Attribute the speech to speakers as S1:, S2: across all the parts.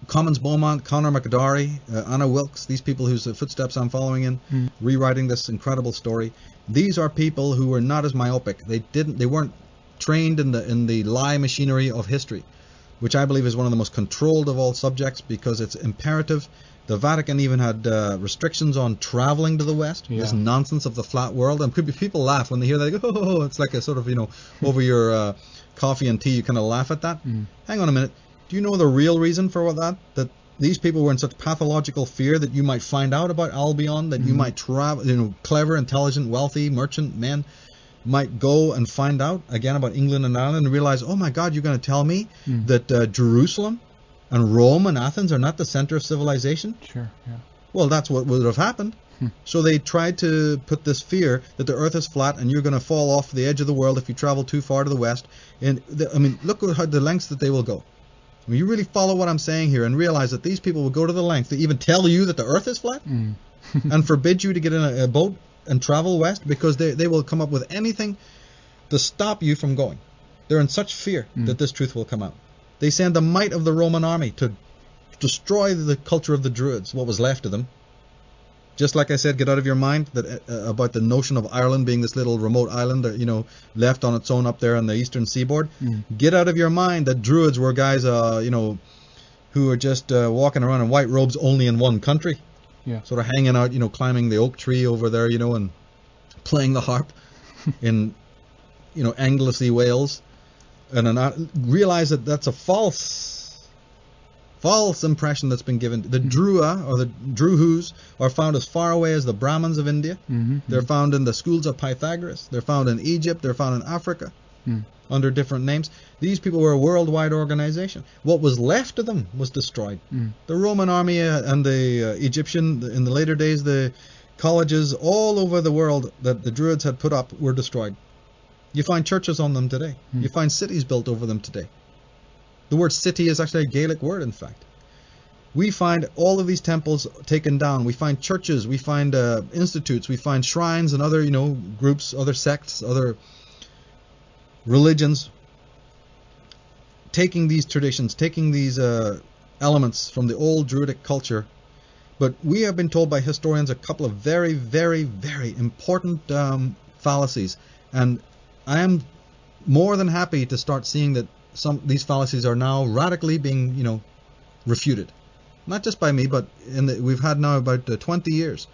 S1: Commons Beaumont, Conor McDowry, Anna Wilkes, these people whose footsteps I'm following in, rewriting this incredible story. These are people who were not as myopic. They weren't trained in the lie machinery of history, which I believe is one of the most controlled of all subjects because it's imperative. The Vatican even had restrictions on traveling to the West. Yeah. This nonsense of the flat world. And people laugh when they hear that. They go, oh, it's like a sort of, over your coffee and tea, you kind of laugh at that. Hang on a minute. Do you know the real reason for that these people were in such pathological fear that you might find out about Albion, that you might travel, clever, intelligent, wealthy merchant men might go and find out again about England and Ireland and realize, oh my God, you're going to tell me that Jerusalem and Rome and Athens are not the center of civilization?
S2: Sure, yeah.
S1: Well, that's what would have happened. So they tried to put this fear that the earth is flat and you're going to fall off the edge of the world if you travel too far to the west. And look at the lengths that they will go. I mean, you really follow what I'm saying here and realize that these people will go to the length to even tell you that the earth is flat and forbid you to get in a boat and travel west because they will come up with anything to stop you from going. They're in such fear that this truth will come out. They send the might of the Roman army to destroy the culture of the Druids, what was left of them. Just like I said, get out of your mind that about the notion of Ireland being this little remote island, left on its own up there on the eastern seaboard. Get out of your mind that Druids were guys, who are just walking around in white robes only in one country.
S2: Yeah. Sort
S1: of hanging out, climbing the oak tree over there, and playing the harp in, Anglesey, Wales. And realize that that's a false impression that's been given. The Drua, or the Druhus, are found as far away as the Brahmins of India. They're found in the schools of Pythagoras. They're found in Egypt. They're found in Africa under different names. These people were a worldwide organization. What was left of them was destroyed. The Roman army and the Egyptian, in the later days, the colleges all over the world that the Druids had put up were destroyed. You find churches on them today. You find cities built over them today. The word city is actually a Gaelic word, in fact. We find all of these temples taken down. We find churches. We find institutes. We find shrines and other, groups, other sects, other religions, taking these traditions, taking these elements from the old Druidic culture. But we have been told by historians a couple of very, very, very important fallacies. And I am more than happy to start seeing that these fallacies are now radically being, refuted. Not just by me, but we've had now about 20 years.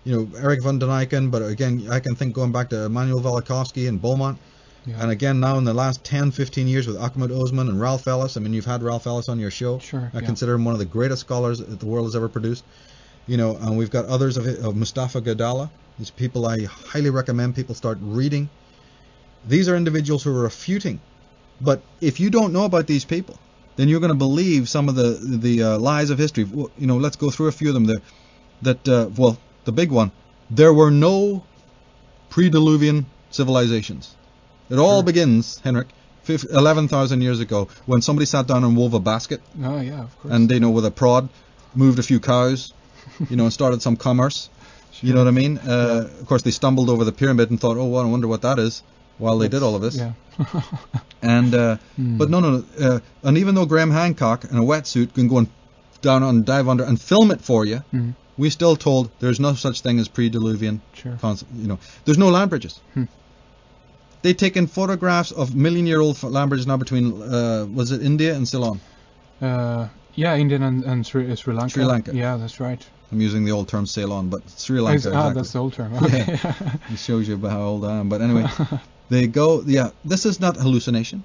S1: Eric von Daniken, but again, I can think going back to Emanuel Velikovsky and Beaumont. Yeah. And again, now in the last 10, 15 years with Ahmed Osman and Ralph Ellis. I mean, you've had Ralph Ellis on your show.
S2: Sure.
S1: I consider him one of the greatest scholars that the world has ever produced. And we've got others of Mustafa Gadala. These people I highly recommend people start reading. These are individuals who are refuting. But if you don't know about these people, then you're going to believe some of the lies of history. Let's go through a few of them. The big one, there were no pre-Diluvian civilizations. It all begins, Henrik, 11,000 years ago, when somebody sat down and wove a basket.
S2: Oh, yeah, of course.
S1: And, with a prod, moved a few cows, and started some commerce. Sure. You know what I mean? Of course, they stumbled over the pyramid and thought, oh, well, I wonder what that is, while they did all of this.
S2: Yeah.
S1: But no. And even though Graham Hancock in a wetsuit can go down and dive under and film it for you, we still told there's no such thing as pre-Diluvian.
S2: Sure.
S1: There's no land bridges. They've taken photographs of million-year-old land bridges now between, was it India and Ceylon?
S2: Yeah, India and Sri Lanka.
S1: Sri Lanka.
S2: Yeah, that's right.
S1: I'm using the old term Ceylon, but Sri Lanka. Exactly.
S2: That's the old term. Okay.
S1: Yeah. It shows you about how old I am. But anyway, they go. Yeah, this is not hallucination.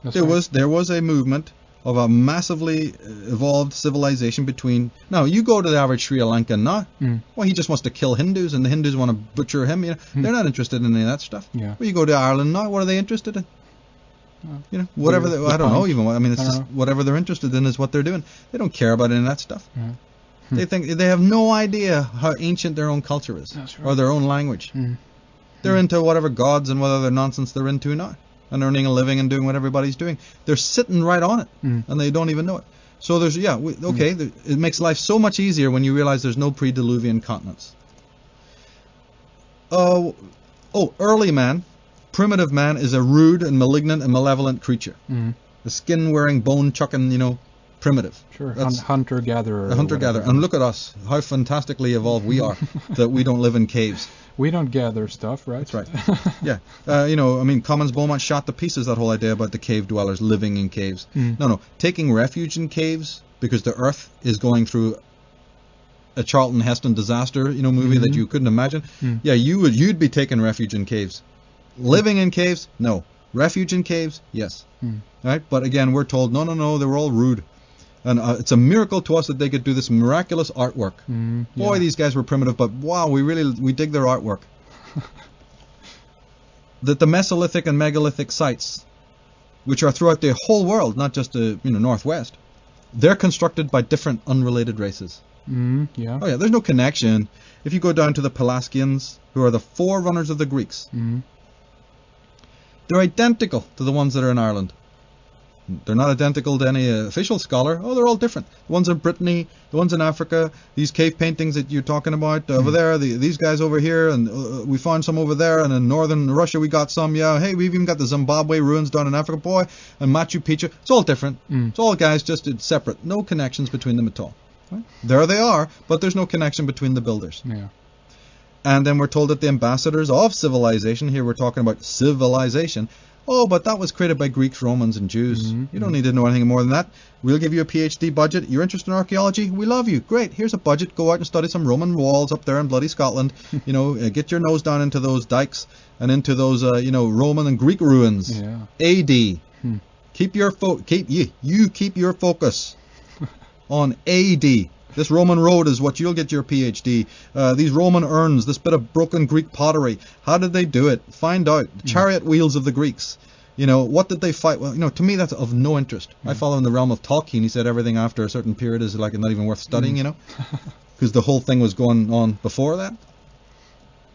S1: There was a movement of a massively evolved civilization between. Now you go to the average Sri Lankan now. Well, he just wants to kill Hindus, and the Hindus want to butcher him. They're not interested in any of that stuff.
S2: Yeah.
S1: Well, you go to Ireland now. What are they interested in? Whatever. I don't know even. I mean, it's just whatever they're interested in is what they're doing. They don't care about any of that stuff. They think they have no idea how ancient their own culture is, or their own language. They're into whatever gods and what other nonsense they're into now, and earning a living and doing what everybody's doing. They're sitting right on it, and they don't even know it. So there's it makes life so much easier when you realize there's no pre-Diluvian continents. Early man, primitive man is a rude and malignant and malevolent creature. A skin-wearing, bone-chucking, primitive.
S2: Sure.
S1: That's
S2: Hunter-gatherer.
S1: a hunter-gatherer. And look at us, how fantastically evolved we are, that we don't live in caves.
S2: We don't gather stuff, right?
S1: That's right. Yeah. Commons Beaumont shot to pieces that whole idea about the cave dwellers living in caves. No. Taking refuge in caves because the Earth is going through a Charlton Heston disaster, movie that you couldn't imagine. Yeah, you'd be taking refuge in caves. Living in caves? No. Refuge in caves? Yes. Right? But again, we're told, no, they were all rude. And it's a miracle to us that they could do this miraculous artwork. Boy, these guys were primitive, but wow, we dig their artwork. That the Mesolithic and megalithic sites, which are throughout the whole world, not just the Northwest, they're constructed by different unrelated races. Oh yeah, there's no connection. If you go down to the Pelasgians, who are the forerunners of the Greeks, they're identical to the ones that are in Ireland. They're not identical to any official scholar. Oh, they're all different. The ones in Brittany, the ones in Africa, these cave paintings that you're talking about over there, these guys over here, and we found some over there, and in northern Russia we got some. Yeah, hey, we've even got the Zimbabwe ruins down in Africa, boy, and Machu Picchu. It's all different. It's all guys, just separate. No connections between them at all. Right? There they are, but there's no connection between the builders.
S2: Yeah.
S1: And then we're told that the ambassadors of civilization, here we're talking about civilization, oh, but that was created by Greeks, Romans, and Jews. You don't need to know anything more than that. We'll give you a PhD budget. You're interested in archaeology? We love you. Great. Here's a budget. Go out and study some Roman walls up there in bloody Scotland. Get your nose down into those dikes and into those, Roman and Greek ruins.
S2: Yeah.
S1: AD. Keep your keep your focus on AD. This Roman road is what you'll get your PhD. These Roman urns, this bit of broken Greek pottery. How did they do it? Find out. The chariot wheels of the Greeks. What did they fight? Well, to me that's of no interest. I follow in the realm of Tolkien. He said everything after a certain period is like not even worth studying, because the whole thing was going on before that.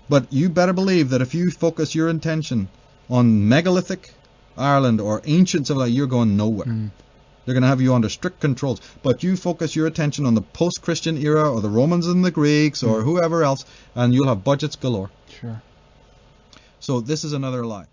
S1: But you better believe that if you focus your attention on megalithic Ireland or ancient civilization, you're going nowhere. They're going to have you under strict controls. But you focus your attention on the post-Christian era or the Romans and the Greeks or whoever else, and you'll have budgets galore.
S2: Sure.
S1: So this is another lie.